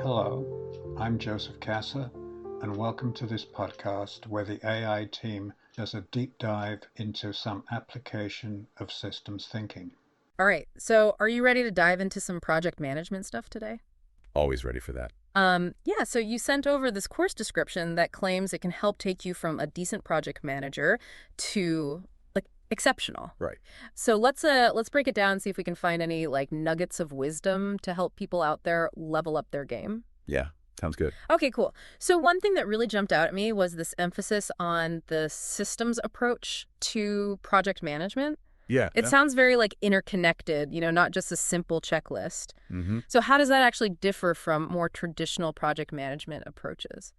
Hello, I'm Joseph Kasser, and welcome to this podcast where the AI team does a deep dive into some application of systems thinking. All right, so are you ready to dive into some project management stuff today? Always ready for that. Yeah, so you sent over this course description that claims it can help take you from a decent project manager to like exceptional. Right. So let's break it down and see if we can find any like nuggets of wisdom to help people out there level up their game. Yeah. Sounds good. Okay, cool. So one thing that really jumped out at me was this emphasis on the systems approach to project management. Yeah. It sounds very like interconnected, not just a simple checklist. Mm-hmm. So how does that actually differ from more traditional project management approaches?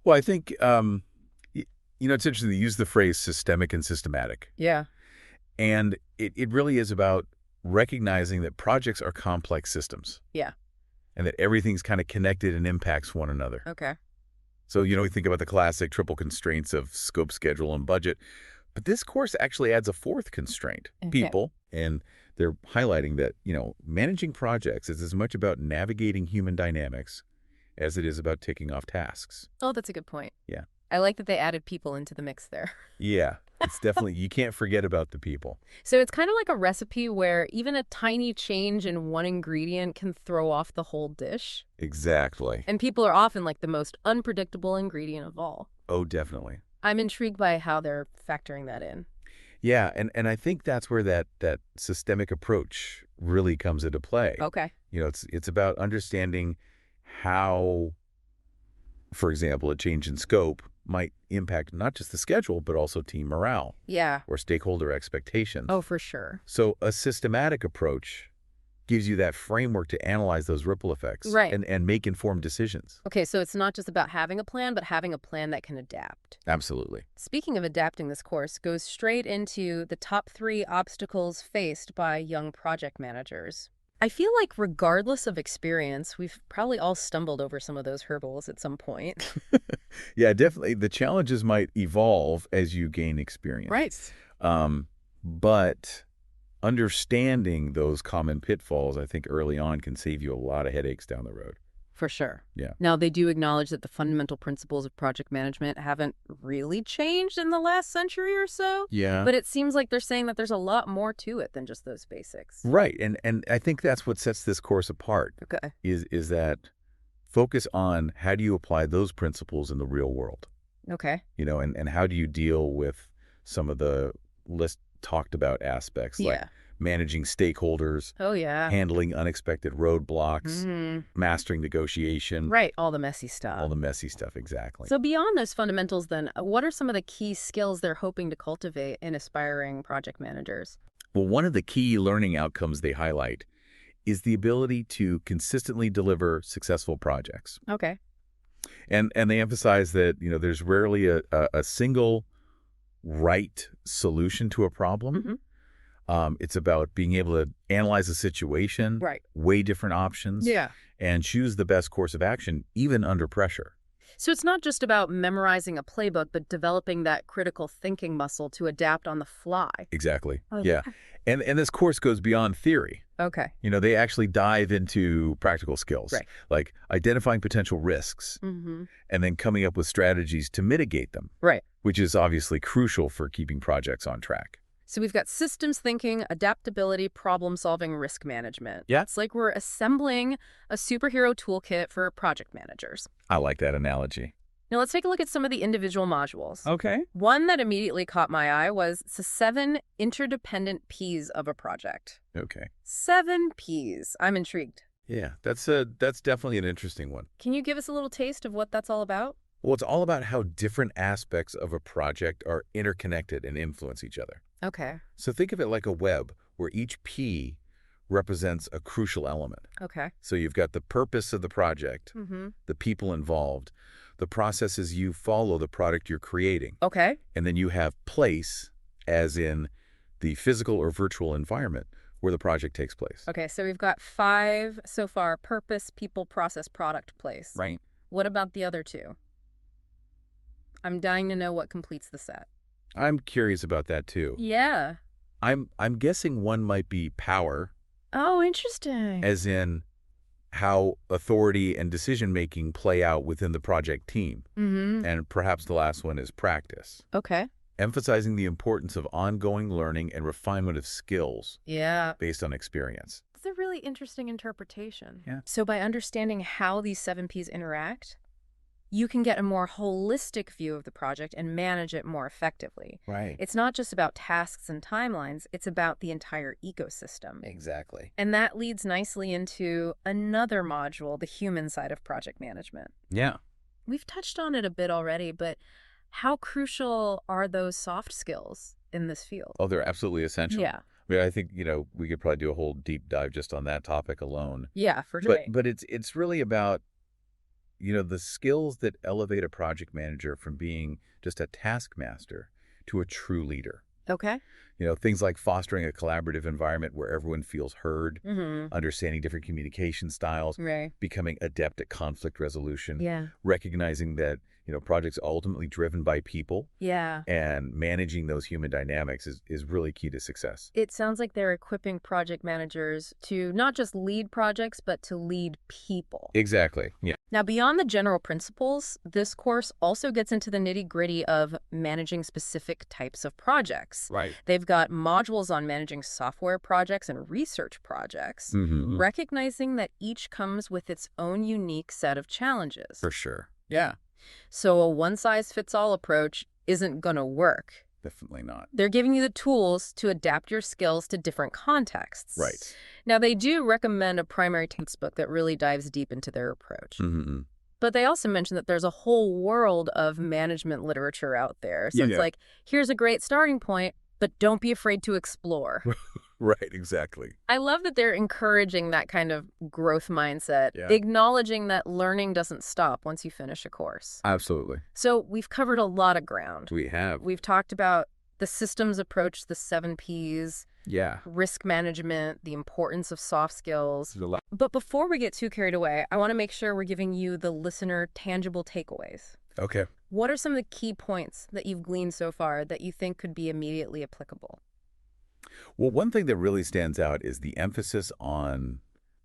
Well, I think, it's interesting to use the phrase systemic and systematic. Yeah. And it really is about recognizing that projects are complex systems. Yeah. And that everything's kind of connected and impacts one another. Okay. So, we think about the classic triple constraints of scope, schedule, and budget. But this course actually adds a fourth constraint, people. And they're highlighting that, managing projects is as much about navigating human dynamics as it is about ticking off tasks. Oh, that's a good point. Yeah. I like that they added people into the mix there. Yeah, it's definitely, you can't forget about the people. So it's kind of like a recipe where even a tiny change in one ingredient can throw off the whole dish. Exactly. And people are often like the most unpredictable ingredient of all. Oh, definitely. I'm intrigued by how they're factoring that in. Yeah, and I think that's where that systemic approach really comes into play. Okay. It's about understanding how, for example, a change in scope might impact not just the schedule, but also team morale. Yeah. Or stakeholder expectations. Oh, for sure. So a systematic approach gives you that framework to analyze those ripple effects and make informed decisions. Okay, so it's not just about having a plan, but having a plan that can adapt. Absolutely. Speaking of adapting, this course goes straight into the top 3 obstacles faced by young project managers. I feel like regardless of experience, we've probably all stumbled over some of those hurdles at some point. Yeah, definitely. The challenges might evolve as you gain experience. Right. But understanding those common pitfalls, I think early on can save you a lot of headaches down the road. For sure. Yeah. Now, they do acknowledge that the fundamental principles of project management haven't really changed in the last century or so. Yeah. But it seems like they're saying that there's a lot more to it than just those basics. Right. And I think that's what sets this course apart. Okay. Is that focus on how do you apply those principles in the real world? Okay. And how do you deal with some of the list talked about aspects like managing stakeholders, handling unexpected roadblocks, mastering negotiation. Right, all the messy stuff. All the messy stuff, exactly. So beyond those fundamentals then, what are some of the key skills they're hoping to cultivate in aspiring project managers? Well, one of the key learning outcomes they highlight is the ability to consistently deliver successful projects. Okay. And they emphasize that, there's rarely a single right solution to a problem. It's about being able to analyze a situation, weigh different options, and choose the best course of action, even under pressure. So it's not just about memorizing a playbook, but developing that critical thinking muscle to adapt on the fly. Exactly. Yeah. And this course goes beyond theory. Okay. They actually dive into practical skills, like identifying potential risks and then coming up with strategies to mitigate them, which is obviously crucial for keeping projects on track. So we've got systems thinking, adaptability, problem-solving, risk management. Yeah. It's like we're assembling a superhero toolkit for project managers. I like that analogy. Now let's take a look at some of the individual modules. Okay. One that immediately caught my eye was the 7 interdependent P's of a project. Okay. 7 P's. I'm intrigued. Yeah, that's definitely an interesting one. Can you give us a little taste of what that's all about? Well, it's all about how different aspects of a project are interconnected and influence each other. Okay. So think of it like a web where each P represents a crucial element. Okay. So you've got the purpose of the project, the people involved, the processes you follow the product you're creating. Okay. And then you have place, as in the physical or virtual environment where the project takes place. Okay, so we've got 5 so far: purpose, people, process, product, place. Right. What about the other 2? I'm dying to know what completes the set. I'm curious about that too. Yeah. I'm guessing one might be power, Oh, interesting. as in how authority and decision-making play out within the project team. And perhaps the last one is practice. Okay. Emphasizing the importance of ongoing learning and refinement of skills Yeah. based on experience. It's a really interesting interpretation. Yeah. So by understanding how these 7Ps interact, you can get a more holistic view of the project and manage it more effectively. Right. It's not just about tasks and timelines, it's about the entire ecosystem. Exactly. And that leads nicely into another module, the human side of project management. Yeah. We've touched on it a bit already, but how crucial are those soft skills in this field? Oh, they're absolutely essential. Yeah. I mean, I think, we could probably do a whole deep dive just on that topic alone. Yeah, for sure. But it's really about, the skills that elevate a project manager from being just a taskmaster to a true leader. Okay. Things like fostering a collaborative environment where everyone feels heard, Mm-hmm. understanding different communication styles, Right. becoming adept at conflict resolution, Yeah. recognizing that, projects are ultimately driven by people, Yeah. and managing those human dynamics is really key to success. It sounds like they're equipping project managers to not just lead projects, but to lead people. Exactly. Yeah. Now, beyond the general principles, this course also gets into the nitty-gritty of managing specific types of projects. Right. They've got modules on managing software projects and research projects, Mm-hmm. recognizing that each comes with its own unique set of challenges. For sure. Yeah. So a one-size-fits-all approach isn't going to work. Definitely not. They're giving you the tools to adapt your skills to different contexts. Right. Now, they do recommend a primary textbook that really dives deep into their approach. Mm-hmm. But they also mention that there's a whole world of management literature out there. So it's like, here's a great starting point, but don't be afraid to explore. Right, exactly. I love that they're encouraging that kind of growth mindset, acknowledging that learning doesn't stop once you finish a course. Absolutely. So we've covered a lot of ground. We have. We've talked about the systems approach, the 7Ps, Yeah. risk management, the importance of soft skills. There's a lot. But before we get too carried away, I want to make sure we're giving you, the listener, tangible takeaways. Okay. What are some of the key points that you've gleaned so far that you think could be immediately applicable? Well, one thing that really stands out is the emphasis on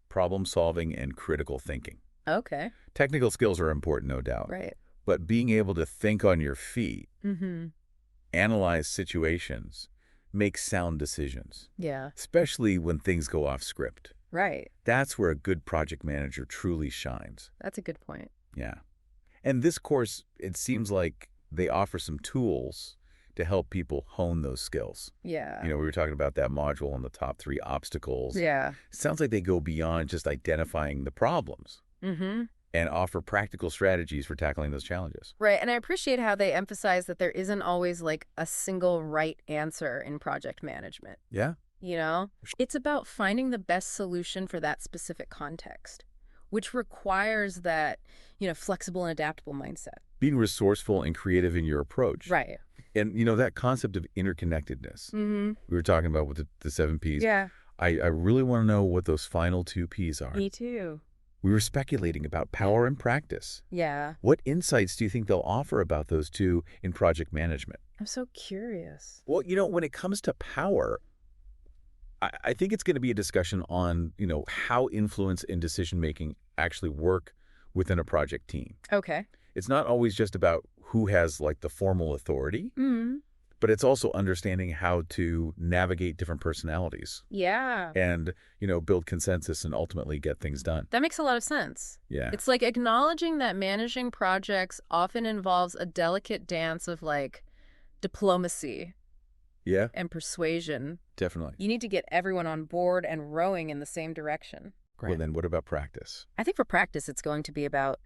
problem solving and critical thinking. Okay. Technical skills are important, no doubt. Right. But being able to think on your feet, Mm-hmm. analyze situations, make sound decisions, Yeah. especially when things go off script. Right. That's where a good project manager truly shines. That's a good point. Yeah. And this course, it seems like they offer some tools to help people hone those skills. Yeah. We were talking about that module on the top 3 obstacles. Yeah. It sounds like they go beyond just identifying the problems Mm-hmm. and offer practical strategies for tackling those challenges. Right. And I appreciate how they emphasize that there isn't always like a single right answer in project management. Yeah. It's about finding the best solution for that specific context, which requires that, flexible and adaptable mindset. Being resourceful and creative in your approach. Right. And, that concept of interconnectedness Mm-hmm. we were talking about with the 7 Ps. Yeah. I really want to know what those final 2 Ps are. Me too. We were speculating about power and practice. Yeah. What insights do you think they'll offer about those 2 in project management? I'm so curious. Well, when it comes to power, I think it's going to be a discussion on, how influence and decision-making actually work within a project team. Okay. It's not always just about who has, like, the formal authority, Mm-hmm. but it's also understanding how to navigate different personalities Yeah. and, build consensus and ultimately get things done. That makes a lot of sense. Yeah. It's like acknowledging that managing projects often involves a delicate dance of like diplomacy Yeah, and persuasion. definitely. You need to get everyone on board and rowing in the same direction. Well, then what about practice? I think for practice, it's going to be about,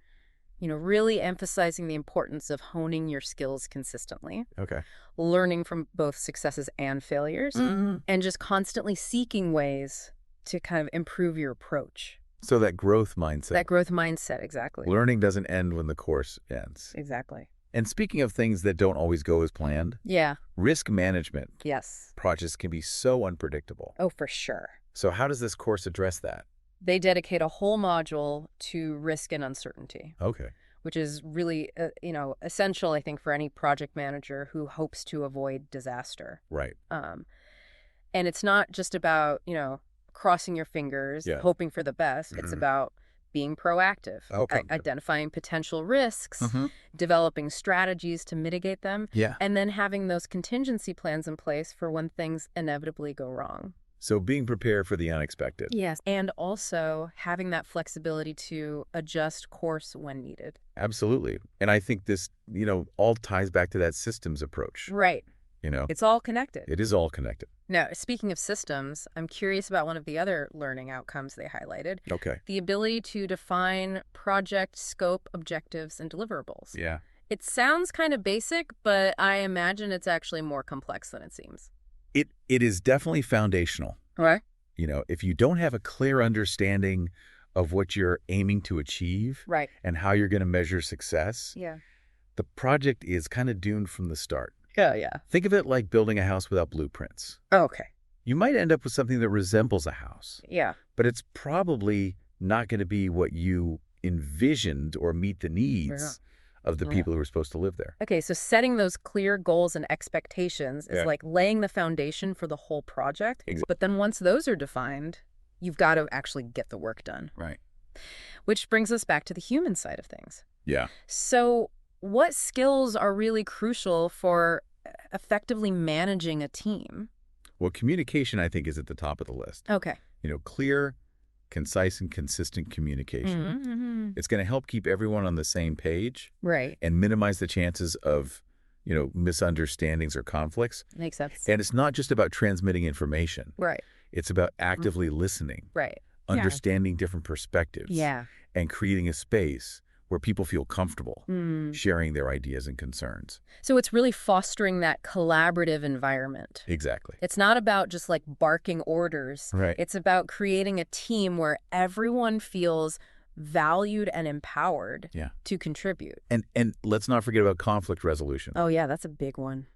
really emphasizing the importance of honing your skills consistently, Okay. learning from both successes and failures, Mm-hmm. and just constantly seeking ways to kind of improve your approach. So that growth mindset. That growth mindset, exactly. Learning doesn't end when the course ends. Exactly. And speaking of things that don't always go as planned, Yeah. risk management Yes. projects can be so unpredictable. Oh, for sure. So how does this course address that? They dedicate a whole module to risk and uncertainty, Okay. which is really, essential, I think, for any project manager who hopes to avoid disaster. Right. And it's not just about, crossing your fingers, Yeah. hoping for the best. It's Mhm. about being proactive, Okay. identifying potential risks, Mm-hmm. developing strategies to mitigate them, Yeah. and then having those contingency plans in place for when things inevitably go wrong. So being prepared for the unexpected. Yes. And also having that flexibility to adjust course when needed. Absolutely. And I think this, all ties back to that systems approach. Right. It's all connected. It is all connected. Now, speaking of systems, I'm curious about one of the other learning outcomes they highlighted. Okay. The ability to define project scope, objectives, and deliverables. Yeah. It sounds kind of basic, but I imagine it's actually more complex than it seems. It is definitely foundational. Okay. If you don't have a clear understanding of what you're aiming to achieve Right. and how you're going to measure success, Yeah. the project is kind of doomed from the start. Yeah. Think of it like building a house without blueprints. Okay. You might end up with something that resembles a house, Yeah. but it's probably not going to be what you envisioned or meet the needs of the people who are supposed to live there. Okay, so setting those clear goals and expectations is Yeah. like laying the foundation for the whole project. But then once those are defined, you've got to actually get the work done. Right. Which brings us back to the human side of things. Yeah. So what skills are really crucial for effectively managing a team? Well, communication, I think, is at the top of the list. Okay. Clear, concise, and consistent communication. Mm-hmm. It's going to help keep everyone on the same page Right. and minimize the chances of, misunderstandings or conflicts. Makes sense. And it's not just about transmitting information. Right. It's about actively listening, Right. understanding different perspectives, Yeah. and creating a space where people feel comfortable Mm. sharing their ideas and concerns. So it's really fostering that collaborative environment. Exactly. It's not about just like barking orders. Right. It's about creating a team where everyone feels valued and empowered to contribute. And let's not forget about conflict resolution. Oh, yeah, that's a big one.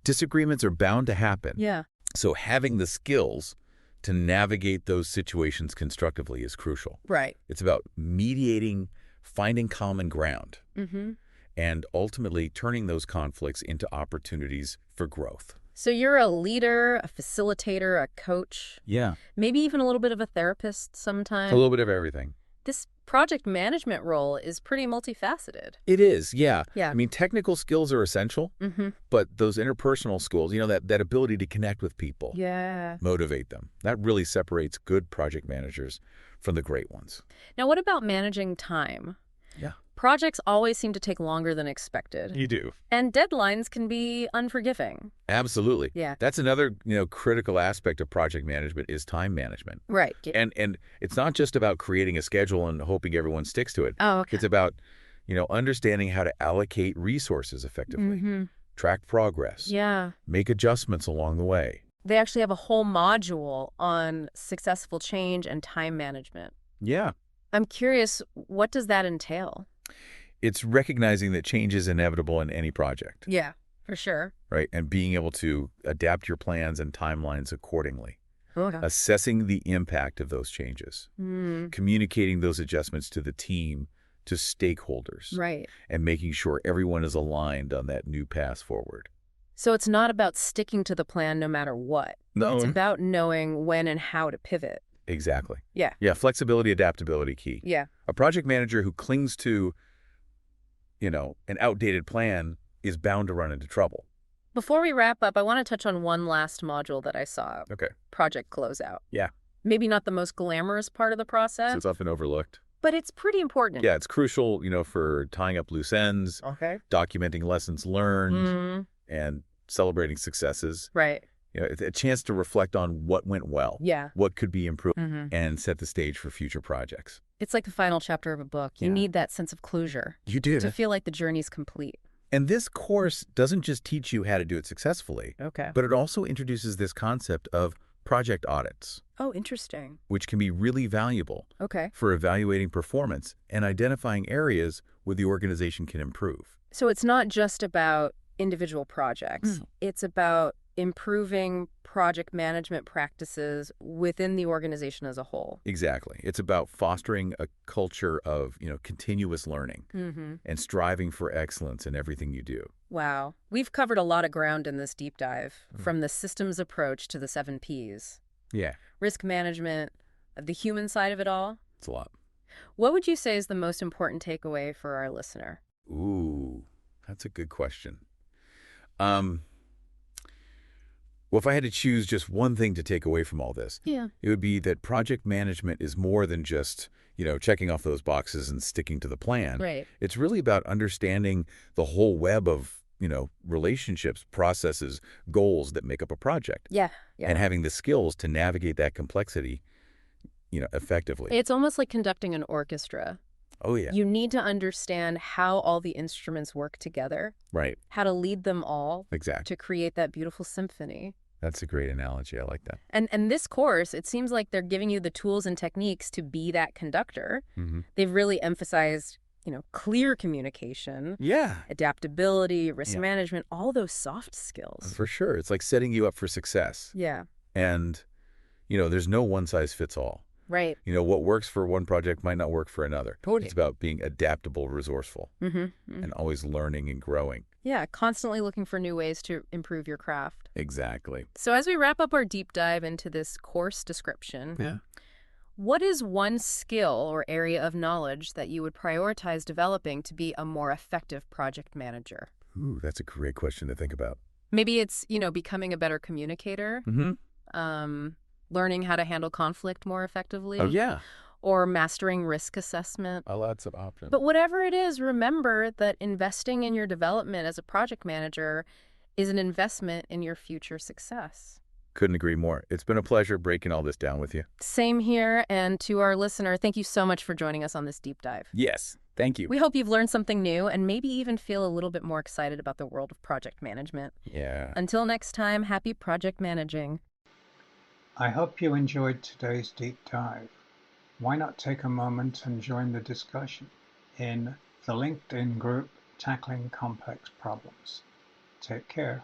Disagreements are bound to happen. Yeah. So having the skills to navigate those situations constructively is crucial. Right. It's about mediating, finding common ground, Mm-hmm. and ultimately turning those conflicts into opportunities for growth. So you're a leader, a facilitator, a coach, Yeah. maybe even a little bit of a therapist A sometimes. little bit of everything. This project management role is pretty multifaceted. It is, yeah. Yeah. I mean, technical skills are essential, Mm-hmm. but those interpersonal skills, that ability to connect with people, Yeah. motivate them, that really separates good project managers from the great ones. Now, what about managing time? Yeah. Projects always seem to take longer than expected. You do. And deadlines can be unforgiving. Absolutely. Yeah. That's another, critical aspect of project management is time management. Right. And it's not just about creating a schedule and hoping everyone sticks to it. Oh, okay. It's about, understanding how to allocate resources effectively, Mm-hmm. track progress, Yeah. make adjustments along the way. They actually have a whole module on successful change and time management. Yeah. I'm curious, what does that entail? It's recognizing that change is inevitable in any project, Yeah, for sure. right? And being able to adapt your plans and timelines accordingly. Okay. Assessing the impact of those changes, Mm, communicating those adjustments to the team, to stakeholders, right. and making sure everyone is aligned on that new path forward. So it's not about sticking to the plan no matter what. No. It's about knowing when and how to pivot. Exactly. Yeah. Yeah, flexibility, adaptability key. Yeah. A project manager who clings to, an outdated plan is bound to run into trouble. Before we wrap up, I want to touch on one last module that I saw, Okay. project closeout. Yeah. Maybe not the most glamorous part of the process, So it's often overlooked. but it's pretty important. Yeah, it's crucial, for tying up loose ends, Okay. documenting lessons learned, Mm, and celebrating successes. right. It's a chance to reflect on what went well, Yeah. what could be improved, Mm-hmm. and set the stage for future projects. It's like the final chapter of a book. You Yeah. need that sense of closure You do. to feel like the journey's complete. And this course doesn't just teach you how to do it successfully, Okay. but it also introduces this concept of project audits, Oh, interesting. which can be really valuable Okay. for evaluating performance and identifying areas where the organization can improve. So it's not just about individual projects. It's about improving project management practices within the organization as a whole. Exactly. It's about fostering a culture of, continuous learning Mm-hmm. and striving for excellence in everything you do. Wow. We've covered a lot of ground in this deep dive, from the systems approach to the 7 Ps. Yeah, Risk management, the human side of it all. it's a lot. What would you say is the most important takeaway for our listener? Ooh, that's a good question. Um, well, if I had to choose just one thing to take away from all this, Yeah. it would be that project management is more than just, checking off those boxes and sticking to the plan. Right. It's really about understanding the whole web of, relationships, processes, goals that make up a project, Yeah. and Yeah. having the skills to navigate that complexity, effectively. It's almost like conducting an orchestra. Oh, yeah. You need to understand how all the instruments work together, Right. how to lead them all Exactly. to create that beautiful symphony. That's a great analogy. I like that. And this course, it seems like they're giving you the tools and techniques to be that conductor. Mm-hmm. They've really emphasized, clear communication, Yeah. adaptability, risk Yeah. management, all those soft skills. For sure. It's like setting you up for success. Yeah, And, there's no one size fits all. right. What works for one project might not work for another. Totally. It's about being adaptable, resourceful, Mm-hmm. and always learning and growing. Yeah, constantly looking for new ways to improve your craft. Exactly. So as we wrap up our deep dive into this course description, Yeah. what is one skill or area of knowledge that you would prioritize developing to be a more effective project manager? Ooh, that's a great question to think about. Maybe it's, becoming a better communicator, Mm-hmm. learning how to handle conflict more effectively. Oh, yeah. Or mastering risk assessment. Lots of options. But whatever it is, remember that investing in your development as a project manager is an investment in your future success. Couldn't agree more. It's been a pleasure breaking all this down with you. Same here, and to our listener, thank you so much for joining us on this deep dive. Yes. Thank you. We hope you've learned something new and maybe even feel a little bit more excited about the world of project management. Yeah. Until next time, happy project managing. I hope you enjoyed today's deep dive. Why not take a moment and join the discussion in the LinkedIn group Tackling Complex Problems. Take care.